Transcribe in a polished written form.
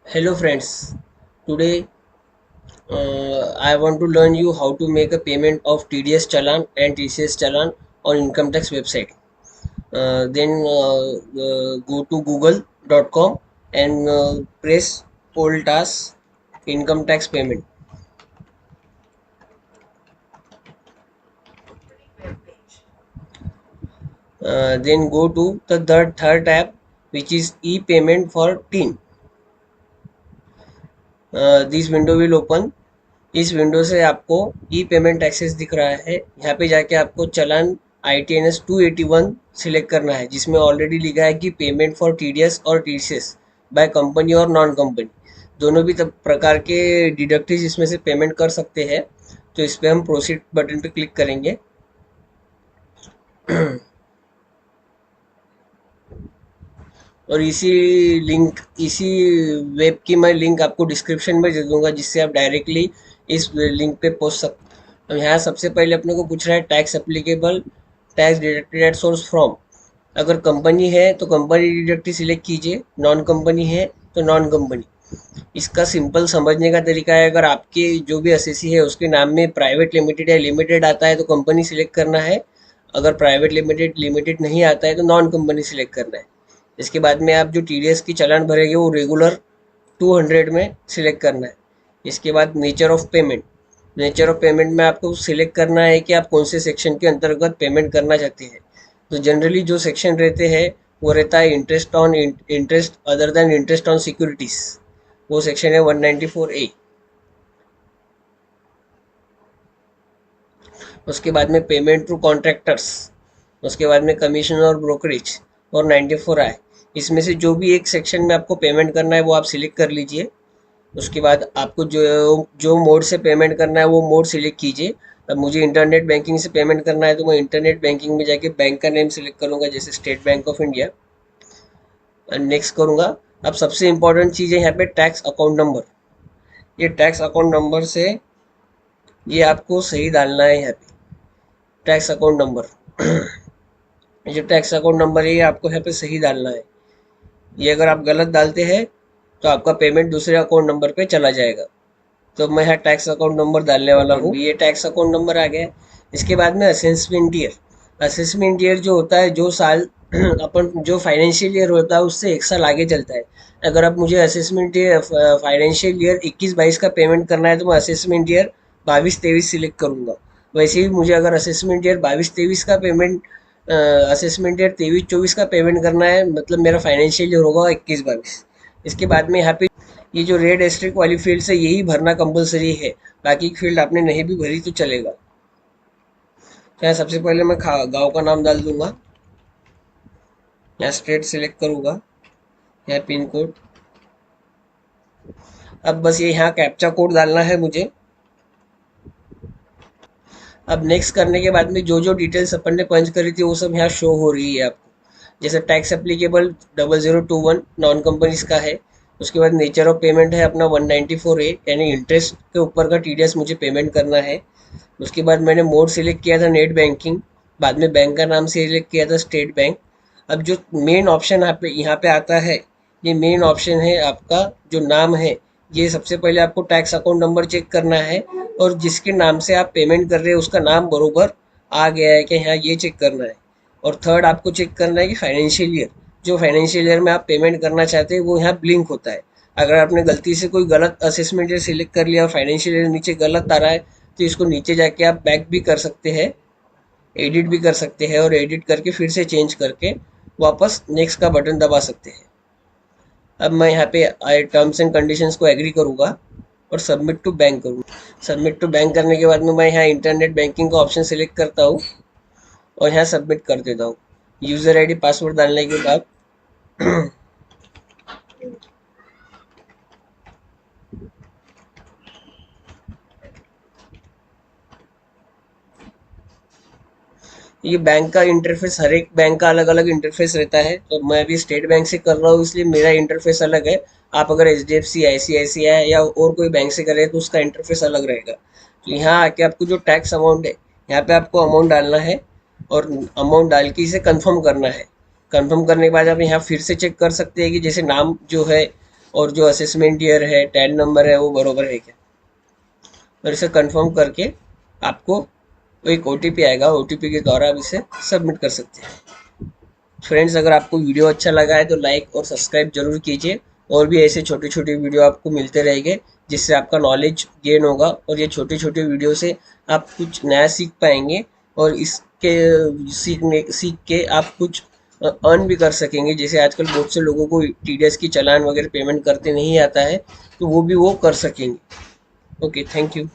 Hello friends, today I want to learn you how to make a payment of TDS challan and TCS challan on income tax website. Then go to google.com and press poll task income tax payment. Then go to the third tab which is e-payment for teen. This window will open. इस window से आपको ई payment access दिख रहा है। यहाँ पे जाके आपको चलान ITNS 281 सिलेक्ट करना है, जिसमें ऑलरेडी लिखा है कि पेमेंट फॉर TDS और TCS बाय कंपनी और नॉन कंपनी दोनों भी प्रकार के डिडक्टिव इसमें से पेमेंट कर सकते हैं। तो इस पर हम प्रोसीड बटन पे क्लिक करेंगे। और इसी वेब की मैं लिंक आपको डिस्क्रिप्शन में दे दूंगा, जिससे आप डायरेक्टली इस लिंक पे पहुंच सकते हैं। अब यहाँ सबसे पहले अपने को पूछ रहा है tax applicable, tax deducted at source from. अगर कंपनी है तो कंपनी डिडक्ट सिलेक्ट कीजिए, नॉन कंपनी है तो नॉन कंपनी। इसका सिंपल समझने का तरीका है, अगर आपके जो भी एसएससी है उसके नाम में प्राइवेट लिमिटेड या लिमिटेड आता है तो कंपनी सिलेक्ट करना है। अगर प्राइवेट लिमिटेड लिमिटेड नहीं आता है तो नॉन कंपनी सिलेक्ट करना है। इसके बाद में आप जो TDS की चालान भरेंगे वो रेगुलर 200 में सिलेक्ट करना है। इसके बाद nature of payment, nature of payment में आपको सिलेक्ट करना है कि आप कौन से सेक्शन के अंतर्गत पेमेंट करना चाहते हैं। तो जनरली जो सेक्शन रहते हैं वो रहता है interest other than interest on securities. वो सेक्शन है 194A। उसके बाद में पेमेंट टू कॉन्ट्रैक्टर्स, उसके बाद में कमीशन और ब्रोकरेज और 94I। इसमें से जो भी एक सेक्शन में आपको पेमेंट करना है वो आप सिलेक्ट कर लीजिए। उसके बाद आपको जो जो मोड से पेमेंट करना है वो मोड सिलेक्ट कीजिए। अब मुझे इंटरनेट बैंकिंग से पेमेंट करना है तो मैं इंटरनेट बैंकिंग में जाके बैंक का नेम सिलेक्ट करूंगा, जैसे state bank of India. Next करूंगा। अब सबसे इंपॉर्टेंट चीज़ है यहाँ पे टैक्स अकाउंट नंबर। ये टैक्स अकाउंट नंबर से ये आपको सही डालना है यहाँ पे, टैक्स अकाउंट नंबर। ये जो टैक्स अकाउंट नंबर है ये आपको यहाँ पे सही डालना है। ये अगर आप गलत डालते हैं तो आपका पेमेंट दूसरे अकाउंट नंबर पे चला जाएगा। तो मैं यहाँ टैक्स अकाउंट नंबर डालने वाला हूँ। ये टैक्स अकाउंट नंबर आ गया। इसके बाद में असेसमेंट ईयर, असेसमेंट ईयर जो होता है, जो साल अपन जो फाइनेंशियल ईयर होता है उससे एक साल आगे चलता है। अगर आप मुझे असेसमेंट ईयर फाइनेंशियल ईयर 21-22 का पेमेंट करना है तो मैं असेसमेंट ईयर 22-23 सिलेक्ट करूंगा। वैसे ही मुझे अगर असेसमेंट ईयर 22-23 का पेमेंट असेसमेंट ईयर 23-24 का पेमेंट करना है, मतलब मेरा फाइनेंशियल ईयर होगा 21-22। इसके बाद में यहाँ पे ये जो रेड एस्ट्रिक वाली फील्ड है यही भरना कंपलसरी है। बाकी फील्ड आपने नहीं भी भरी तो चलेगा। यहाँ सबसे पहले मैं गांव का नाम डाल दूंगा। यहाँ स्टेट सिलेक्ट करूंगा, यहाँ पिन कोड। अब बस ये यहाँ कैप्चा कोड डालना है मुझे। अब नेक्स्ट करने के बाद में जो जो डिटेल्स अपन ने पंच करी थी वो सब यहाँ शो हो रही है आपको। जैसे टैक्स एप्लीकेबल 0021 नॉन कंपनीज का है। उसके बाद नेचर ऑफ पेमेंट है अपना 194A, यानी इंटरेस्ट के ऊपर का TDS मुझे पेमेंट करना है। उसके बाद मैंने मोड सिलेक्ट किया था नेट बैंकिंग, बाद में बैंक का नाम सिलेक्ट किया था स्टेट बैंक। अब जो मेन ऑप्शन यहाँ पे आता है, ये मेन ऑप्शन है आपका जो नाम है। ये सबसे पहले आपको टैक्स अकाउंट नंबर चेक करना है, और जिसके नाम से आप पेमेंट कर रहे हैं उसका नाम बरोबर आ गया है कि हाँ, ये चेक करना है। और थर्ड आपको चेक करना है कि फाइनेंशियल ईयर, जो फाइनेंशियल ईयर में आप पेमेंट करना चाहते हैं वो यहाँ ब्लिंक होता है। अगर आपने गलती से कोई गलत असेसमेंट ईयर सिलेक्ट कर लिया और फाइनेंशियल ईयर नीचे गलत आ रहा है तो इसको नीचे जाके आप बैक भी कर सकते हैं, एडिट भी कर सकते हैं, और एडिट करके फिर से चेंज करके वापस नेक्स्ट का बटन दबा सकते हैं। अब मैं यहाँ पे टर्म्स एंड कंडीशंस को एग्री करूँगा और सबमिट टू बैंक करूँगा। सबमिट टू बैंक करने के बाद में मैं यहाँ इंटरनेट बैंकिंग का ऑप्शन सिलेक्ट करता हूँ और यहाँ सबमिट कर देता हूँ। यूज़र आईडी पासवर्ड डालने के बाद ये बैंक का इंटरफेस, हर एक बैंक का अलग अलग इंटरफेस रहता है। तो मैं अभी स्टेट बैंक से कर रहा हूँ इसलिए मेरा इंटरफेस अलग है। आप अगर HDFC, ICICI या और कोई बैंक से करें तो उसका इंटरफेस अलग रहेगा। तो यहाँ आके आपको जो टैक्स अमाउंट है यहाँ पे आपको अमाउंट डालना है और अमाउंट डाल के इसे कंफर्म करना है। कंफर्म करने के बाद आप यहाँ फिर से चेक कर सकते हैं कि जैसे नाम जो है और जो असेसमेंट ईयर है, टैन नंबर है, वो बरोबर है क्या। और इसे कंफर्म करके आपको एक ओटीपी आएगा, ओटीपी के द्वारा आप इसे सबमिट कर सकते हैं। फ्रेंड्स, अगर आपको वीडियो अच्छा लगा है तो लाइक और सब्सक्राइब जरूर कीजिए। और भी ऐसे छोटे छोटे वीडियो आपको मिलते रहेंगे जिससे आपका नॉलेज गेन होगा, और ये छोटे छोटे वीडियो से आप कुछ नया सीख पाएंगे। और इसके सीख के आप कुछ अर्न भी कर सकेंगे। जैसे आजकल बहुत से लोगों को टीडीएस की चालान वगैरह पेमेंट करते नहीं आता है, तो वो भी वो कर सकेंगे। Okay, thank you.